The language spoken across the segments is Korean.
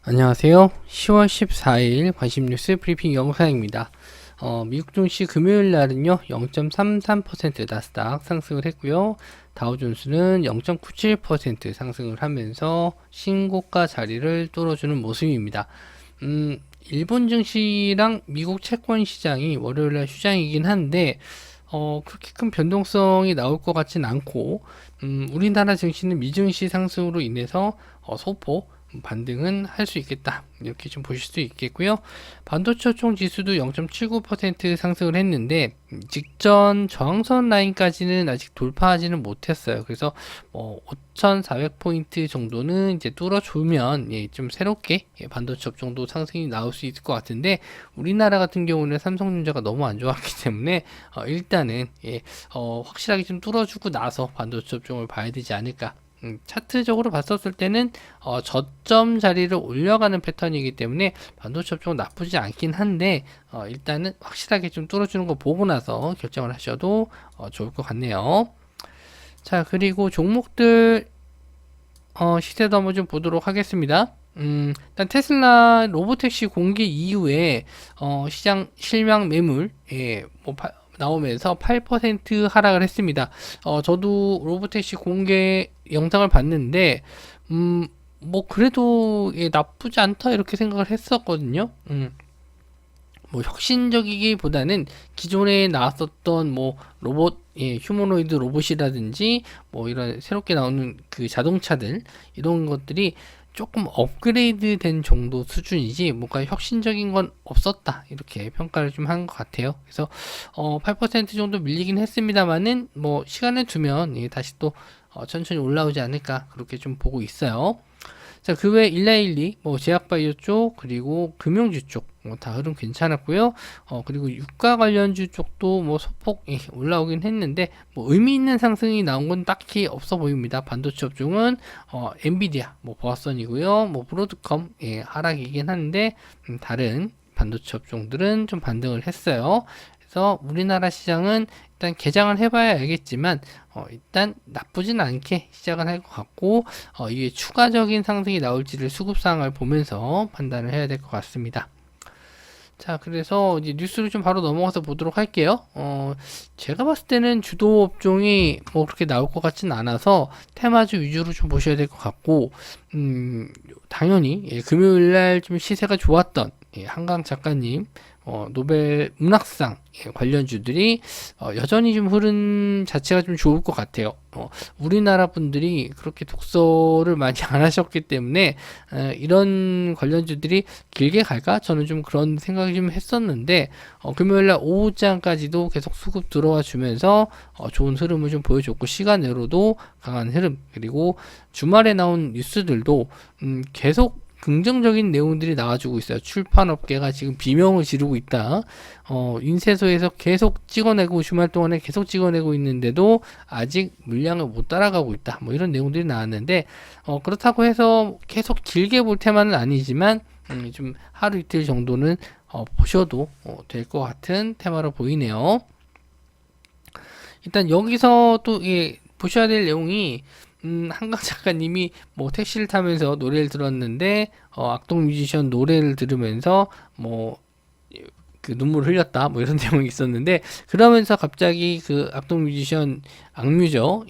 안녕하세요. 10월 14일 관심뉴스 브리핑 영상입니다. 미국 증시 금요일 날은요 0.33% 나스닥 상승을 했고요. 다우존스는 0.97% 상승을 하면서 신고가 자리를 뚫어주는 모습입니다. 일본 증시랑 미국 채권 시장이 월요일날 휴장이긴 한데 그렇게 큰 변동성이 나올 것 같진 않고 우리나라 증시는 미증시 상승으로 인해서 소폭 반등은 할 수 있겠다, 이렇게 좀 보실 수 있겠고요. 반도체 총 지수도 0.79% 상승을 했는데 직전 저항선 라인까지는 아직 돌파하지는 못했어요. 그래서 5,400포인트 정도는 이제 뚫어주면 좀 새롭게 반도체 업종도 상승이 나올 수 있을 것 같은데, 우리나라 같은 경우는 삼성전자가 너무 안 좋았기 때문에 일단은 확실하게 좀 뚫어주고 나서 반도체 업종을 봐야 되지 않을까. 차트적으로 봤었을 때는 저점 자리를 올려가는 패턴이기 때문에 반도체 업종은 나쁘지 않긴 한데 일단은 확실하게 좀 뚫어주는 거 보고 나서 결정을 하셔도 좋을 것 같네요. 자, 그리고 종목들 시세도 한번 좀 보도록 하겠습니다. 일단 테슬라 로보택시 공개 이후에 시장 실명 매물 나오면서 8% 하락을 했습니다. 저도 로보택시 공개 영상을 봤는데 그래도 나쁘지 않다 이렇게 생각을 했었거든요. 혁신적이기보다는 기존에 나왔었던 로봇, 휴머노이드 로봇이라든지 이런 새롭게 나오는 그 자동차들, 이런 것들이 조금 업그레이드 된 정도 수준이지 뭔가 혁신적인 건 없었다, 이렇게 평가를 좀 한 것 같아요. 그래서 8% 정도 밀리긴 했습니다만은 시간을 두면 다시 또 천천히 올라오지 않을까, 그렇게 좀 보고 있어요. 자, 그 외에 1112, 제약바이오 쪽, 그리고 금융주 쪽, 다 흐름 괜찮았고요. 그리고 유가 관련주 쪽도 소폭 올라오긴 했는데, 의미 있는 상승이 나온 건 딱히 없어 보입니다. 반도체 업종은, 엔비디아, 보아선이고요. 브로드컴, 하락이긴 한데, 다른 반도체 업종들은 좀 반등을 했어요. 그래서 우리나라 시장은 일단 개장을 해봐야 알겠지만 일단 나쁘진 않게 시작을 할 것 같고, 이게 추가적인 상승이 나올지를 수급상을 보면서 판단을 해야 될 것 같습니다. 자, 그래서 이제 뉴스를 좀 바로 넘어가서 보도록 할게요. 제가 봤을 때는 주도 업종이 그렇게 나올 것 같진 않아서 테마주 위주로 좀 보셔야 될 것 같고, 당연히 금요일날 좀 시세가 좋았던 한강 작가님 노벨 문학상 관련주들이 여전히 좀 흐름 자체가 좀 좋을 것 같아요. 우리나라 분들이 그렇게 독서를 많이 안 하셨기 때문에 이런 관련주들이 길게 갈까? 저는 좀 그런 생각이 좀 했었는데 금요일날 오후장까지도 계속 수급 들어와 주면서 좋은 흐름을 좀 보여줬고, 시간으로도 강한 흐름, 그리고 주말에 나온 뉴스들도 계속 긍정적인 내용들이 나와주고 있어요. 출판업계가 지금 비명을 지르고 있다. 인쇄소에서 계속 찍어내고, 주말 동안에 계속 찍어내고 있는데도 아직 물량을 못 따라가고 있다. 이런 내용들이 나왔는데, 그렇다고 해서 계속 길게 볼 테마는 아니지만, 좀 하루 이틀 정도는 보셔도 될 것 같은 테마로 보이네요. 일단 여기서 또 보셔야 될 내용이, 한강 작가님이 택시를 타면서 노래를 들었는데 악동 뮤지션 노래를 들으면서 그 눈물을 흘렸다, 이런 내용이 있었는데, 그러면서 갑자기 그 악동 뮤지션, 악뮤죠,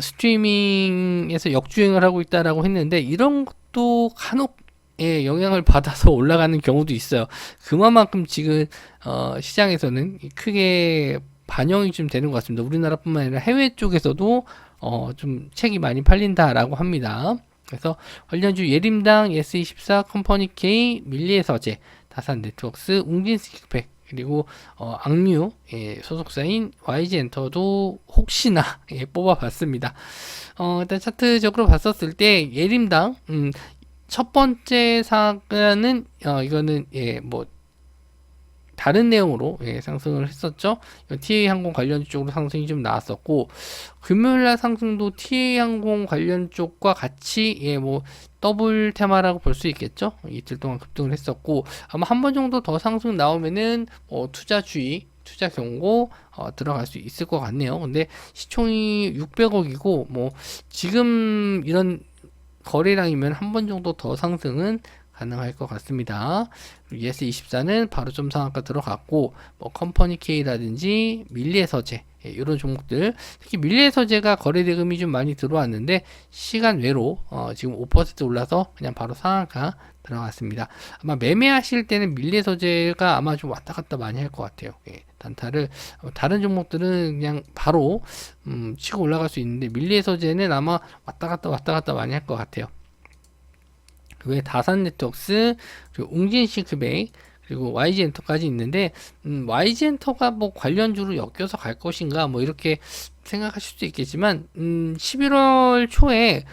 스트리밍에서 역주행을 하고 있다라고 했는데, 이런 것도 간혹 영향을 받아서 올라가는 경우도 있어요. 그만큼 지금 시장에서는 크게 반영이 좀 되는 것 같습니다. 우리나라뿐만 아니라 해외 쪽에서도 좀 책이 많이 팔린다라고 합니다. 그래서 관련주 예림당, 예스24, 컴퍼니K, 밀리에서재, 다산네트웍스, 웅진스틱팩, 그리고 악뮤 소속사인 YG엔터도 혹시나 뽑아봤습니다. 일단 차트적으로 봤었을 때 예림당, 첫 번째 사과는 이거는 다른 내용으로 상승을 했었죠. TA항공 관련 쪽으로 상승이 좀 나왔었고, 금요일날 상승도 TA항공 관련 쪽과 같이 더블 테마라고 볼 수 있겠죠. 이틀 동안 급등을 했었고, 아마 한 번 정도 더 상승 나오면은 투자 주의, 투자 경고 들어갈 수 있을 것 같네요. 근데 시총이 600억이고 지금 이런 거래량이면 한 번 정도 더 상승은 가능할 것 같습니다. ES24는 바로 좀 상한가 들어갔고, 뭐 컴퍼니 K라든지 밀리의 서재, 이런 종목들, 특히 밀리의 서재가 거래 대금이 좀 많이 들어왔는데 시간 외로 지금 5% 올라서 그냥 바로 상한가 들어갔습니다. 아마 매매하실 때는 밀리의 서재가 아마 좀 왔다 갔다 많이 할 것 같아요. 단타를 다른 종목들은 그냥 바로 치고 올라갈 수 있는데 밀리의 서재는 아마 왔다 갔다 많이 할 것 같아요. 그 외에 다산네트웍스, 그리고 웅진싱크베이, 그리고 YG엔터까지 있는데 YG엔터가 뭐 관련주로 엮여서 갈 것인가 뭐 이렇게 생각하실 수도 있겠지만 11월 초에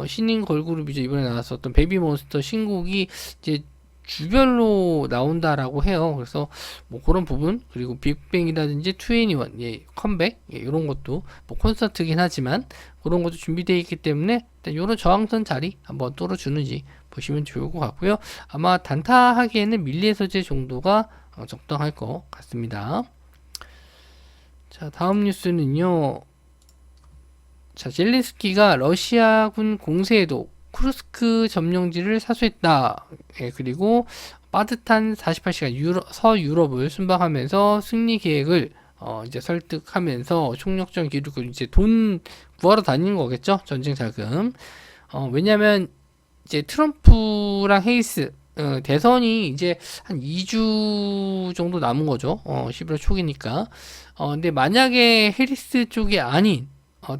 신인 걸그룹이죠. 이번에 나왔었던 베이비몬스터 신곡이 이제 주별로 나온다라고 해요. 그래서 뭐 그런 부분, 그리고 빅뱅이라든지 2NE1 예, 컴백 이런 것도 뭐 콘서트긴 하지만 그런 것도 준비되어 있기 때문에 일단 이런 저항선 자리 한번 뚫어주는지 보시면 좋을 것 같고요. 아마 단타하기에는 밀리의 서재 정도가 적당할 것 같습니다. 자, 다음 뉴스는요. 자, 젤렌스키가 러시아군 공세에도 쿠르스크 점령지를 사수했다. 예, 그리고 빠듯한 48시간 서유럽을 순방하면서 승리 계획을 이제 설득하면서 총력전 기록을 이제 돈 구하러 다니는 거겠죠. 전쟁 자금. 왜냐면 이제 트럼프랑 헤이스 대선이 이제 한 2주 정도 남은 거죠. 11월 초기니까. 근데 만약에 해리스 쪽이 아닌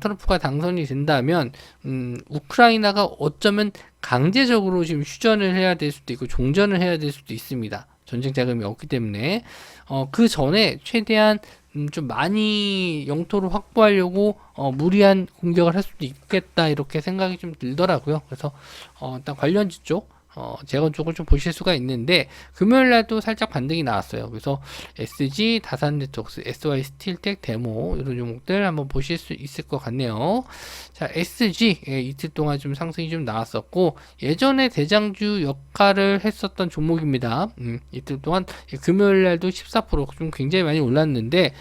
트럼프가 당선이 된다면 우크라이나가 어쩌면 강제적으로 지금 휴전을 해야 될 수도 있고 종전을 해야 될 수도 있습니다. 전쟁 자금이 없기 때문에 그 전에 최대한 좀 많이 영토를 확보하려고 무리한 공격을 할 수도 있겠다 이렇게 생각이 좀 들더라고요. 그래서 일단 관련주 쪽 재건 쪽을 좀 보실 수가 있는데 금요일날도 살짝 반등이 나왔어요. 그래서 SG, 다산네트웍스, SY 스틸텍, 데모 이런 종목들 한번 보실 수 있을 것 같네요. 자, SG 이틀 동안 좀 상승이 좀 나왔었고 예전에 대장주 역할을 했었던 종목입니다. 이틀 동안 금요일날도 14%좀 굉장히 많이 올랐는데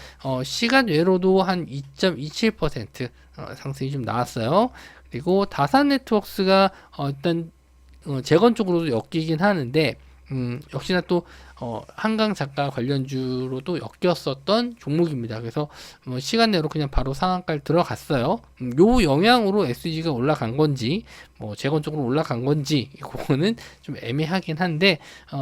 시간 외로도 한 2.27% 상승이 좀 나왔어요. 그리고 다산네트웍스가 일단 재건 쪽으로도 엮이긴 하는데 역시나 또 한강 작가 관련주로도 엮였었던 종목입니다. 그래서 시간 내로 그냥 바로 상한가를 들어갔어요. 요 영향으로 SG가 올라간 건지 뭐 재건 쪽으로 올라간 건지 그거는 좀 애매하긴 한데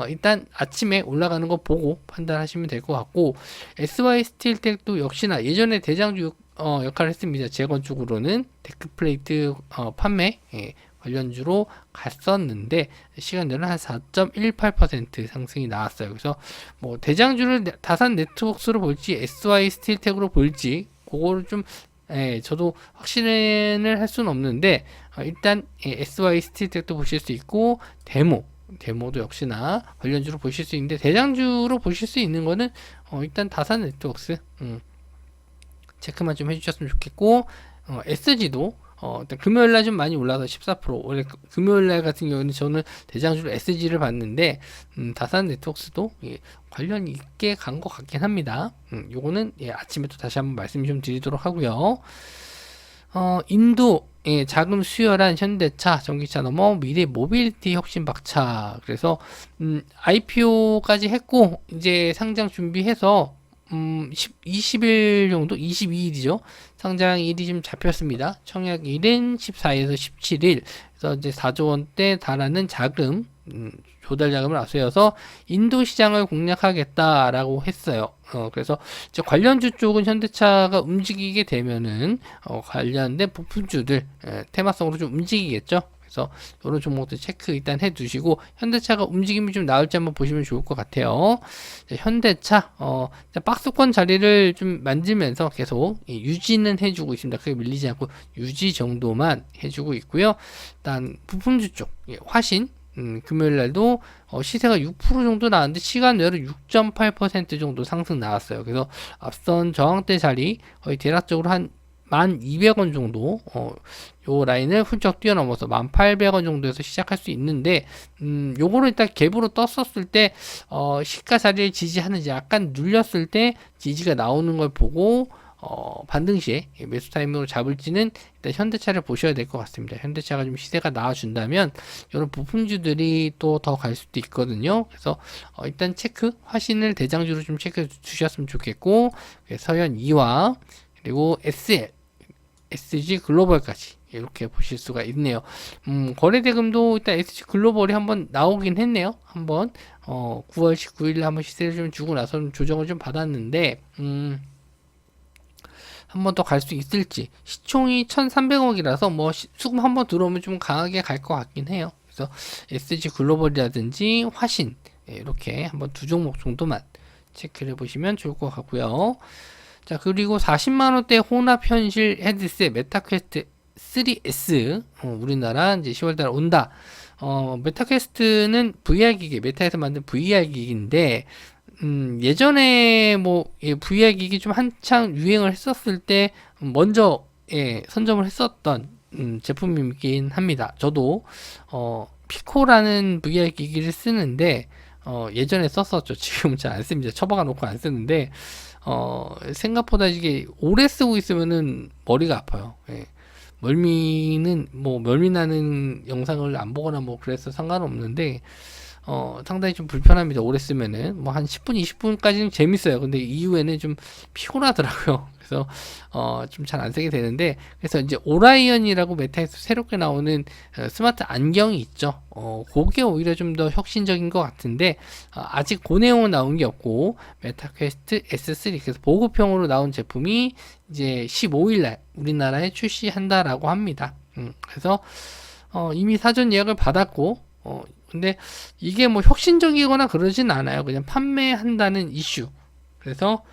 일단 아침에 올라가는 거 보고 판단하시면 될 것 같고 SY 스틸텍도 역시나 예전에 대장주 역할을 했습니다. 재건 쪽으로는 데크플레이트 판매 관련주로 갔었는데 시간대는 한 4.18% 상승이 나왔어요. 그래서 뭐 대장주를 다산 네트워크로 볼지 SY 스틸텍으로 볼지 그거를 좀 저도 확신을 할 수는 없는데 일단 SY 스틸텍도 보실 수 있고 데모도 역시나 관련주로 보실 수 있는데 대장주로 보실 수 있는 거는 일단 다산 네트워크 체크만 좀 해주셨으면 좋겠고 SG도 일단 금요일날 좀 많이 올라서 14% 원래 금요일날 같은 경우는 저는 대장주로 SG를 봤는데 다산 네트워크도 관련 있게 간 것 같긴 합니다. 요거는 아침에 또 다시 한번 말씀 좀 드리도록 하고요. 인도 자금 수혈한 현대차, 전기차 넘어 미래 모빌리티 혁신 박차. 그래서 IPO까지 했고 이제 상장 준비해서 20일 정도, 22일이죠. 상장일이 좀 잡혔습니다. 청약일은 14일에서 17일. 그래서 이제 4조 원대 달하는 자금, 조달 자금을 앞세워서 인도 시장을 공략하겠다라고 했어요. 그래서 이제 관련주 쪽은 현대차가 움직이게 되면은 관련된 부품주들 테마성으로 좀 움직이겠죠. 그래서 이런 종목들 체크 일단 해 두시고 현대차가 움직임이 좀 나올지 한번 보시면 좋을 것 같아요. 현대차 박스권 자리를 좀 만들면서 계속 유지는 해주고 있습니다. 크게 밀리지 않고 유지 정도만 해주고 있고요. 일단 부품주 쪽 화신 금요일날도 시세가 6% 정도 나왔는데 시간 외로 6.8% 정도 상승 나왔어요. 그래서 앞선 저항대 자리 거의 대략적으로 한 1,200원 정도 요 라인을 훌쩍 뛰어넘어서 1,800원 정도에서 시작할 수 있는데 요거를 일단 갭으로 떴었을 때 시가 자리를 지지하는지 약간 눌렸을 때 지지가 나오는 걸 보고 반등 시에 매수 타이밍으로 잡을지는 일단 현대차를 보셔야 될 것 같습니다. 현대차가 좀 시세가 나와준다면 이런 부품주들이 또 더 갈 수도 있거든요. 그래서 일단 체크, 화신을 대장주로 좀 체크해 주셨으면 좋겠고, 서현 2화 그리고 SL, SG 글로벌까지 이렇게 보실 수가 있네요. 거래대금도 일단 SG 글로벌이 한번 나오긴 했네요. 한번 9월 19일에 한번 시세를 좀 주고 나서 좀 조정을 좀 받았는데 한 번 더 갈 수 있을지. 시총이 1,300억이라서 뭐 수급 한 번 들어오면 좀 강하게 갈 것 같긴 해요. 그래서 SG 글로벌이라든지 화신 이렇게 한번 두 종목 정도만 체크를 해보시면 좋을 것 같고요. 자, 그리고 40만원대 혼합 현실 헤드셋 메타퀘스트 3S 우리나라 이제 10월달에 온다. 메타퀘스트는 VR 기기, 메타에서 만든 VR 기기인데 예전에 뭐 VR 기기 좀 한창 유행을 했었을 때 먼저 선점을 했었던 제품이긴 합니다. 저도 피코라는 VR 기기를 쓰는데 예전에 썼었죠. 지금은 잘 안 씁니다. 처박아 놓고 안 쓰는데 생각보다 이게 오래 쓰고 있으면은 머리가 아파요. 멀미 나는 영상을 안 보거나 뭐 그래서 상관없는데 상당히 좀 불편합니다. 오래 쓰면은 뭐 한 10분, 20분까지는 재밌어요. 근데 이후에는 좀 피곤하더라고요. 그래서 좀 잘 안 쓰게 되는데, 그래서 이제 오라이언이라고 메타에서 새롭게 나오는 스마트 안경이 있죠. 그게 오히려 좀 더 혁신적인 것 같은데 아직 그 내용은 나온 게 없고, 메타퀘스트 S3 그래서 보급형으로 나온 제품이 이제 15일날 우리나라에 출시한다라고 합니다. 그래서 이미 사전 예약을 받았고 근데 이게 뭐 혁신적이거나 그러진 않아요. 그냥 판매한다는 이슈. 그래서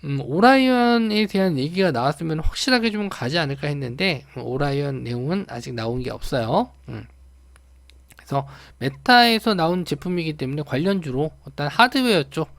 오라이언에 대한 얘기가 나왔으면 확실하게 좀 가지 않을까 했는데 오라이언 내용은 아직 나온 게 없어요. 그래서 메타에서 나온 제품이기 때문에 관련주로 일단 하드웨어 쪽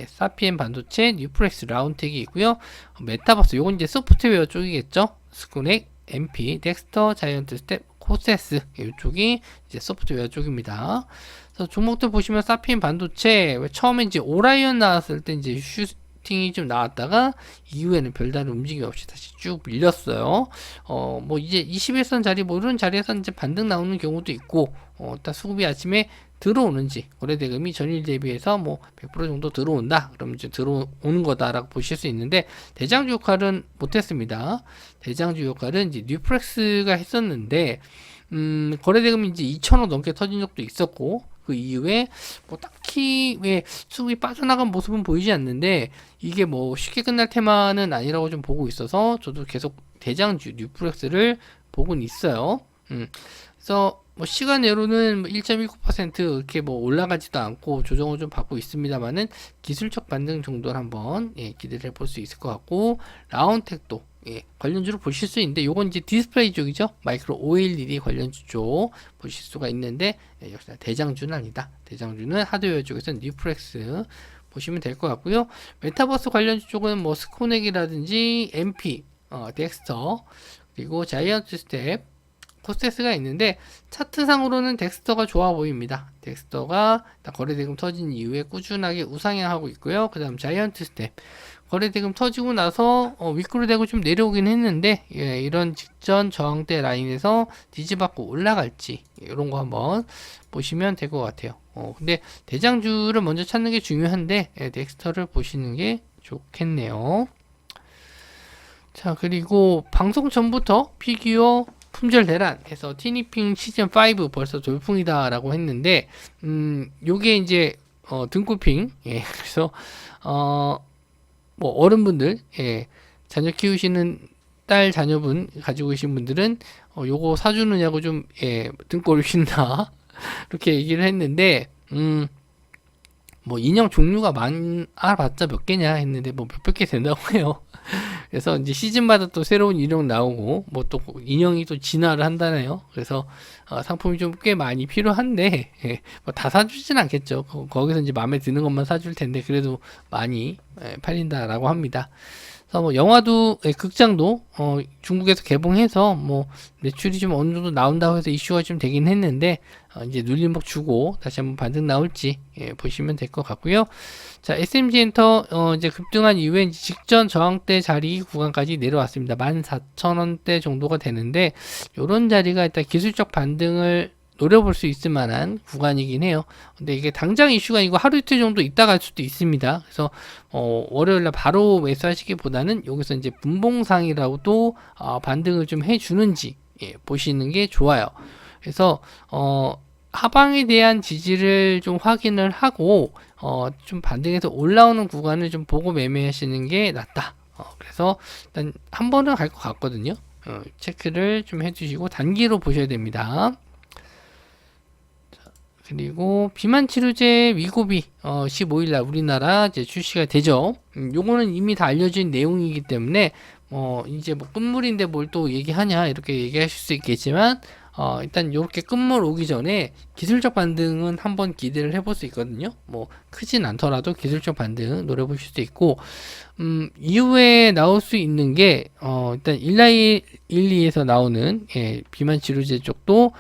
사피엔 반도체, 뉴프렉스, 라운텍이 있고요. 메타버스 요건 이제 소프트웨어 쪽이겠죠. 스쿠넥, MP, 덱스터, 자이언트 스텝, 코세스 이쪽이 이제 소프트웨어 쪽입니다. 그래서 종목들 보시면 사피엔 반도체 처음에 이제 오라이언 나왔을 때 이제 슈팅이 좀 나왔다가 이후에는 별다른 움직임 없이 다시 쭉 밀렸어요. 뭐 이제 21선 자리 뭐 이런 자리에서 이제 반등 나오는 경우도 있고 일단 수급이 아침에 들어오는지 거래대금이 전일 대비해서 뭐 100% 정도 들어온다 그러면 이제 들어오는 거다라고 보실 수 있는데 대장주 역할은 못했습니다. 대장주 역할은 이제 뉴프렉스가 했었는데 거래대금이 이제 2,000억 넘게 터진 적도 있었고 그 이후에 뭐 딱히 왜 수급이 빠져나간 모습은 보이지 않는데 이게 뭐 쉽게 끝날 테마는 아니라고 좀 보고 있어서 저도 계속 대장주 뉴프렉스를 보고는 있어요. 그래서 뭐 시간외로는 1.19% 이렇게 뭐 올라가지도 않고 조정을 좀 받고 있습니다만은 기술적 반등 정도는 한번 기대를 해볼 수 있을 것 같고 라운텍도 관련주로 보실 수 있는데 요건 이제 디스플레이 쪽이죠. 마이크로 OLED 관련주 쪽 보실 수가 있는데 역시나 대장주는 아니다. 대장주는 하드웨어 쪽에서 뉴프렉스 보시면 될 것 같고요. 메타버스 관련주 쪽은 뭐 스코넥이라든지 MP, 덱스터 그리고 자이언트 스텝 코스테스가 있는데 차트상으로는 덱스터가 좋아 보입니다. 덱스터가 거래대금 터진 이후에 꾸준하게 우상향하고 있고요. 그 다음 자이언트 스텝 거래대금 터지고 나서 윗구르 되고 좀 내려오긴 했는데 이런 직전 저항대 라인에서 뒤집어갖고 올라갈지 이런 거 한번 보시면 될 것 같아요. 근데 대장주를 먼저 찾는 게 중요한데 덱스터를 보시는 게 좋겠네요. 자, 그리고 방송 전부터 피규어 품절 대란해서 티니핑 시즌 5 벌써 돌풍이다 라고 했는데 요게 이제 등골핑 그래서 뭐 어른분들 자녀 키우시는 딸 자녀분 가지고 계신 분들은 요거 사주느냐고 좀 등골을 휜다 이렇게 얘기를 했는데 뭐 인형 종류가 많아봤자 몇 개냐 했는데 뭐 몇백 개 된다고 해요. 그래서 이제 시즌마다 또 새로운 인형 나오고 뭐 또 인형이 또 진화를 한다네요. 그래서 상품이 좀 꽤 많이 필요한데 뭐 다 사주진 않겠죠. 거기서 이제 마음에 드는 것만 사줄 텐데 그래도 많이 팔린다라고 합니다. 그래서 뭐 영화도 극장도 중국에서 개봉해서 뭐 매출이 좀 어느 정도 나온다고 해서 이슈가 좀 되긴 했는데 이제 눌림목 주고 다시 한번 반등 나올지 보시면 될 것 같고요. 자, SMG 엔터 이제 급등한 이후에 이제 직전 저항대 자리 구간까지 내려왔습니다. 14,000원대 정도가 되는데 요런 자리가 일단 기술적 반등을 노려볼 수 있을 만한 구간이긴 해요. 근데 이게 당장 이슈가 아니고 하루 이틀 정도 있다 갈 수도 있습니다. 그래서 월요일날 바로 매수하시기보다는 여기서 이제 분봉상이라고도 반등을 좀 해주는지 보시는 게 좋아요. 그래서 하방에 대한 지지를 좀 확인을 하고 좀 반등해서 올라오는 구간을 좀 보고 매매하시는 게 낫다. 그래서 일단 한 번은 갈 것 같거든요. 체크를 좀 해주시고 단기로 보셔야 됩니다. 그리고 비만 치료제 위고비 15일날 우리나라 이제 출시가 되죠. 요거는 이미 다 알려진 내용이기 때문에 이제 뭐 끝물인데 뭘 또 얘기하냐 이렇게 얘기하실 수 있겠지만 일단 이렇게 끝물 오기 전에 기술적 반등은 한번 기대를 해볼 수 있거든요. 뭐 크진 않더라도 기술적 반등 노려보실 수 있고 이후에 나올 수 있는 게 일단 112에서 나오는 비만 치료제 쪽도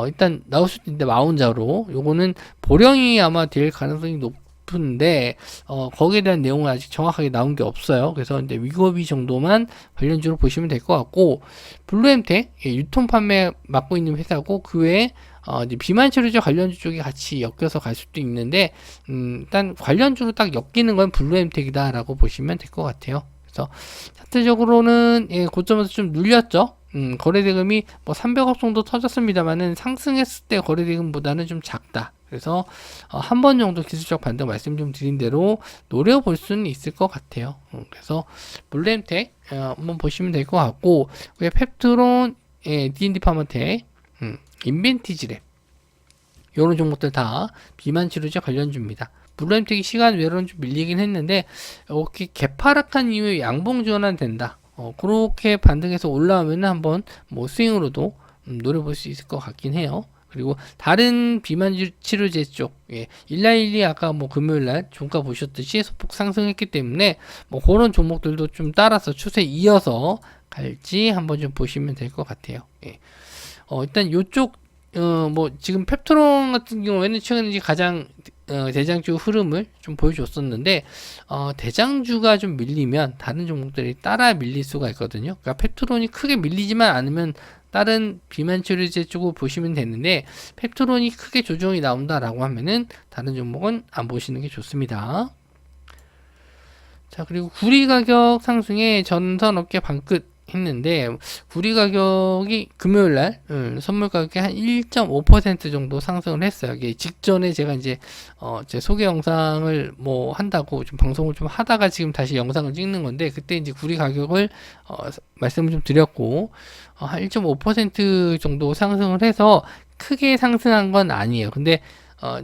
일단 나올 수도 있는데 마운자로 요거는 보령이 아마 될 가능성이 높은데 거기에 대한 내용은 아직 정확하게 나온 게 없어요. 그래서 이제 위고비 정도만 관련주로 보시면 될 것 같고 블루엠텍 유통 판매 맡고 있는 회사고 그 외에 이제 비만 치료제 관련주 쪽이 같이 엮여서 갈 수도 있는데 일단 관련주로 딱 엮이는 건 블루엠텍이다라고 보시면 될 것 같아요. 그래서 차트적으로는 고점에서 좀 눌렸죠. 거래대금이 뭐 300억 정도 터졌습니다만은 상승했을 때 거래대금보다는 좀 작다. 그래서 한 번 정도 기술적 반등 말씀 좀 드린 대로 노려볼 수는 있을 것 같아요. 그래서 블루엠텍 한번 보시면 될 것 같고 펩트론, D&D 파마텍, 인벤티지랩 이런 종목들 다 비만 치료제 관련주입니다. 블루엠텍이 시간 외로는 좀 밀리긴 했는데 이렇게 개파락한 이후에 양봉 전환 된다. 그렇게 반등해서 올라오면 한번 뭐 스윙으로도 노려볼 수 있을 것 같긴 해요. 그리고 다른 비만 치료제 쪽, 112 아까 뭐 금요일날 종가 보셨듯이 소폭 상승했기 때문에 뭐 그런 종목들도 좀 따라서 추세 이어서 갈지 한번 좀 보시면 될 것 같아요. 일단 요쪽 뭐 지금 펩트론 같은 경우에는 최근에 가장 대장주 흐름을 좀 보여줬었는데 대장주가 좀 밀리면 다른 종목들이 따라 밀릴 수가 있거든요. 그러니까 펩트론이 크게 밀리지만 않으면 다른 비만 치료제 쪽을 보시면 되는데 펩트론이 크게 조정이 나온다라고 하면은 다른 종목은 안 보시는 게 좋습니다. 자, 그리고 구리 가격 상승에 전선업계 방끝 했는데 구리 가격이 금요일날 선물 가격이 한 1.5% 정도 상승을 했어요. 이게 직전에 제가 이제 제 소개 영상을 뭐 한다고 좀 방송을 좀 하다가 지금 다시 영상을 찍는 건데 그때 이제 구리 가격을 말씀을 좀 드렸고 한 1.5% 정도 상승을 해서 크게 상승한 건 아니에요. 근데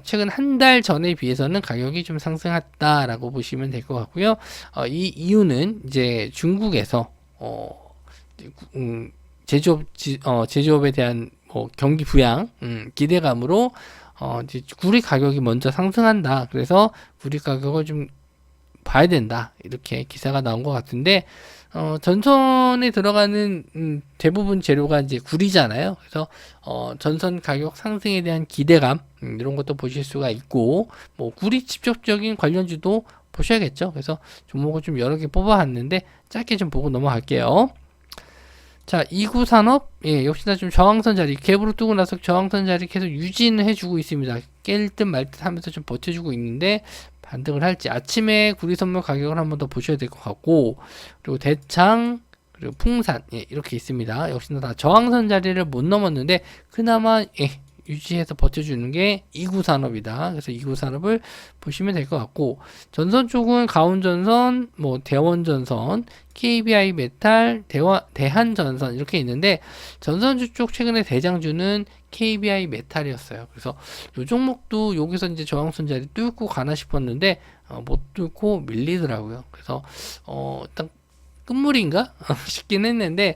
최근 한 달 전에 비해서는 가격이 좀 상승했다라고 보시면 될 것 같고요. 이 이유는 이제 중국에서 제조업에 대한 뭐 경기 부양, 기대감으로 이제 구리 가격이 먼저 상승한다. 그래서 구리 가격을 좀 봐야 된다. 이렇게 기사가 나온 것 같은데, 전선에 들어가는 대부분 재료가 이제 구리잖아요. 그래서 전선 가격 상승에 대한 기대감 이런 것도 보실 수가 있고, 뭐 구리 직접적인 관련주도 보셔야겠죠. 그래서 종목을 좀 여러 개 뽑아왔는데 짧게 좀 보고 넘어갈게요. 자, 2구 산업, 역시나 좀 저항선 자리, 갭으로 뜨고 나서 저항선 자리 계속 유지는 해주고 있습니다. 깰 듯 말 듯 하면서 좀 버텨주고 있는데, 반등을 할지. 아침에 구리 선물 가격을 한번 더 보셔야 될 것 같고, 그리고 대창, 그리고 풍산, 이렇게 있습니다. 역시나 다 저항선 자리를 못 넘었는데, 그나마, 유지해서 버텨주는 게 2구 산업이다. 그래서 2구 산업을 보시면 될 것 같고, 전선 쪽은 가온전선, 뭐 대원전선, KBI 메탈, 대한전선 이렇게 있는데 전선주 쪽 최근에 대장주는 KBI 메탈이었어요. 그래서 이 종목도 여기서 이제 저항선 자리 뚫고 가나 싶었는데 못 뚫고 밀리더라고요. 그래서 일단 끝물인가 싶긴 했는데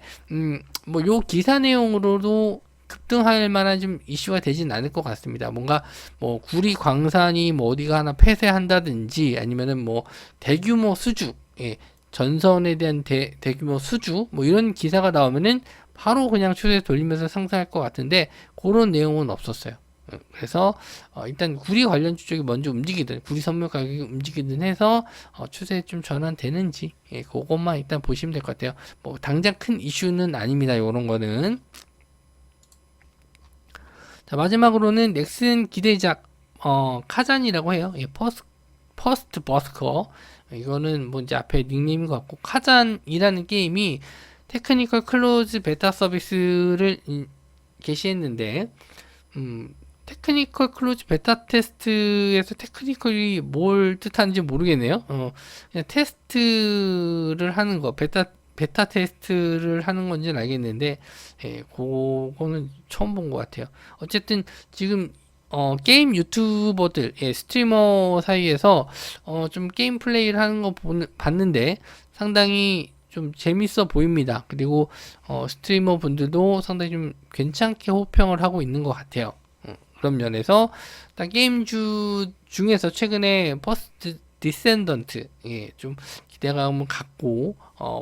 뭐 요 기사 내용으로도 급등할 만한 좀 이슈가 되진 않을 것 같습니다. 뭔가 뭐 구리 광산이 뭐 어디가 하나 폐쇄한다든지 아니면은 뭐 대규모 수주, 전선에 대한 대규모 수주 뭐 이런 기사가 나오면은 바로 그냥 추세 돌리면서 상승할 것 같은데 그런 내용은 없었어요. 그래서 일단 구리 관련주 쪽이 먼저 움직이든 구리 선물 가격이 움직이든 해서 추세 좀 전환되는지 그것만 일단 보시면 될 것 같아요. 뭐 당장 큰 이슈는 아닙니다. 요런 거는. 자, 마지막으로는 넥슨 기대작 카잔이라고 해요. 퍼스트 버스커. 이거는 뭐 이제 앞에 닉네임인 것 같고, 카잔이라는 게임이 테크니컬 클로즈 베타 서비스를 게시했는데, 테크니컬 클로즈 베타 테스트에서 테크니컬이 뭘 뜻하는지 모르겠네요. 그냥 테스트를 하는 거, 베타 테스트를 하는 건지는 알겠는데, 그거는 처음 본 것 같아요. 어쨌든 지금 게임 유튜버들, 스트리머 사이에서 좀 게임 플레이를 하는 거 봤는데 상당히 좀 재밌어 보입니다. 그리고 스트리머 분들도 상당히 좀 괜찮게 호평을 하고 있는 것 같아요. 그런 면에서 일단 게임주 중에서 최근에 퍼스트 디센던트 좀 기대감을 갖고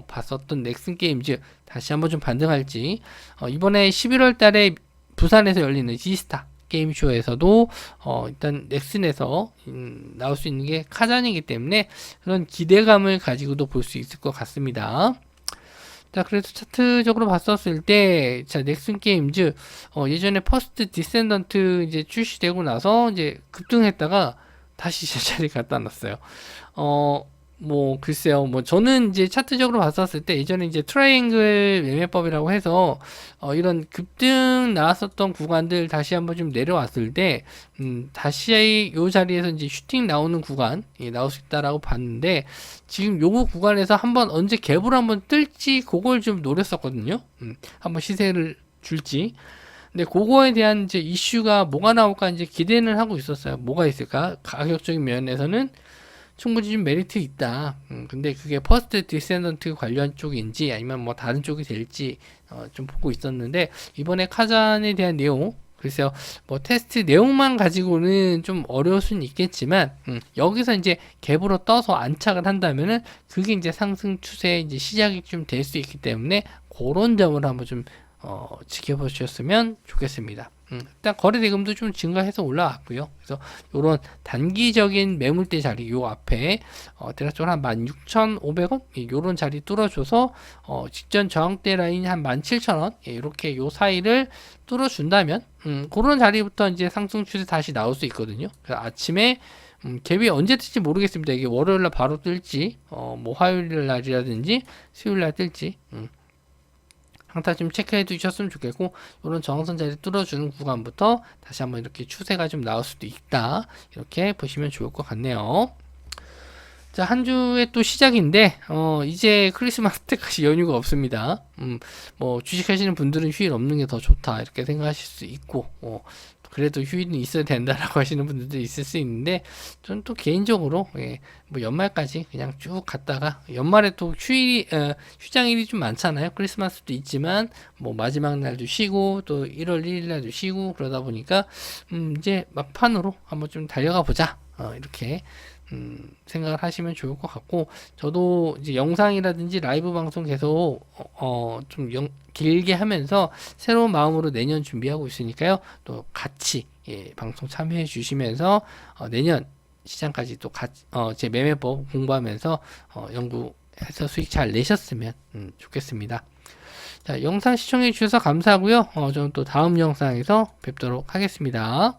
봤었던 넥슨 게임즈 다시 한번 좀 반등할지 이번에 11월 달에 부산에서 열리는 지스타 게임쇼에서도 일단 넥슨에서 나올 수 있는 게 카잔이기 때문에 그런 기대감을 가지고도 볼 수 있을 것 같습니다. 자, 그래서 차트적으로 봤었을 때, 자, 넥슨 게임즈, 예전에 퍼스트 디센던트 이제 출시되고 나서 이제 급등했다가 다시 제자리 갖다 놨어요. 뭐, 글쎄요. 뭐, 저는 이제 차트적으로 봤었을 때 예전에 이제 트라이앵글 매매법이라고 해서, 이런 급등 나왔었던 구간들 다시 한번 좀 내려왔을 때, 다시 요 자리에서 이제 슈팅 나오는 구간, 나올 수 있다라고 봤는데, 지금 요거 구간에서 한번 언제 갭을 한번 뜰지, 그걸 좀 노렸었거든요. 한번 시세를 줄지. 근데 그거에 대한 이제 이슈가 뭐가 나올까 이제 기대는 하고 있었어요. 뭐가 있을까? 가격적인 면에서는 충분히 좀 메리트 있다. 근데 그게 퍼스트 디센던트 관련 쪽인지 아니면 뭐 다른 쪽이 될지 좀 보고 있었는데 이번에 카잔에 대한 내용 글쎄요 뭐 테스트 내용만 가지고는 좀 어려울 수는 있겠지만 여기서 이제 갭으로 떠서 안착을 한다면은 그게 이제 상승 추세 이제 시작이 좀 될 수 있기 때문에 그런 점을 한번 좀 지켜보셨으면 좋겠습니다. 일단 거래 대금도 좀 증가해서 올라왔고요. 그래서 이런 단기적인 매물대 자리 요 앞에 대략적으로 한 16,500원 요런 자리 뚫어줘서 직전 저항대 라인 한 17,000원 이렇게 요 사이를 뚫어준다면 그런 자리부터 이제 상승 추세 다시 나올 수 있거든요. 그래서 아침에 갭이 언제 뜰지 모르겠습니다. 이게 월요일날 바로 뜰지 뭐 화요일 날이라든지 수요일 날 뜰지 항상 좀 체크해 두셨으면 좋겠고 이런 저항선 자리 뚫어주는 구간부터 다시 한번 이렇게 추세가 좀 나올 수도 있다 이렇게 보시면 좋을 것 같네요. 자, 한 주의 또 시작인데 이제 크리스마스 때까지 연휴가 없습니다. 뭐 주식하시는 분들은 휴일 없는 게 더 좋다 이렇게 생각하실 수 있고 그래도 휴일은 있어야 된다라고 하시는 분들도 있을 수 있는데 저는 또 개인적으로 뭐 연말까지 그냥 쭉 갔다가 연말에 또 휴장일이 좀 많잖아요. 크리스마스도 있지만 뭐 마지막 날도 쉬고 또 1월 1일 날도 쉬고 그러다 보니까 이제 막판으로 한번 좀 달려가 보자 이렇게 생각을 하시면 좋을 것 같고 저도 이제 영상이라든지 라이브 방송 계속 좀 길게 하면서 새로운 마음으로 내년 준비하고 있으니까요. 또 같이 방송 참여해 주시면서 내년 시장까지 또 제 매매법 공부하면서 연구해서 수익 잘 내셨으면 좋겠습니다. 자, 영상 시청해 주셔서 감사하고요. 저는 또 다음 영상에서 뵙도록 하겠습니다.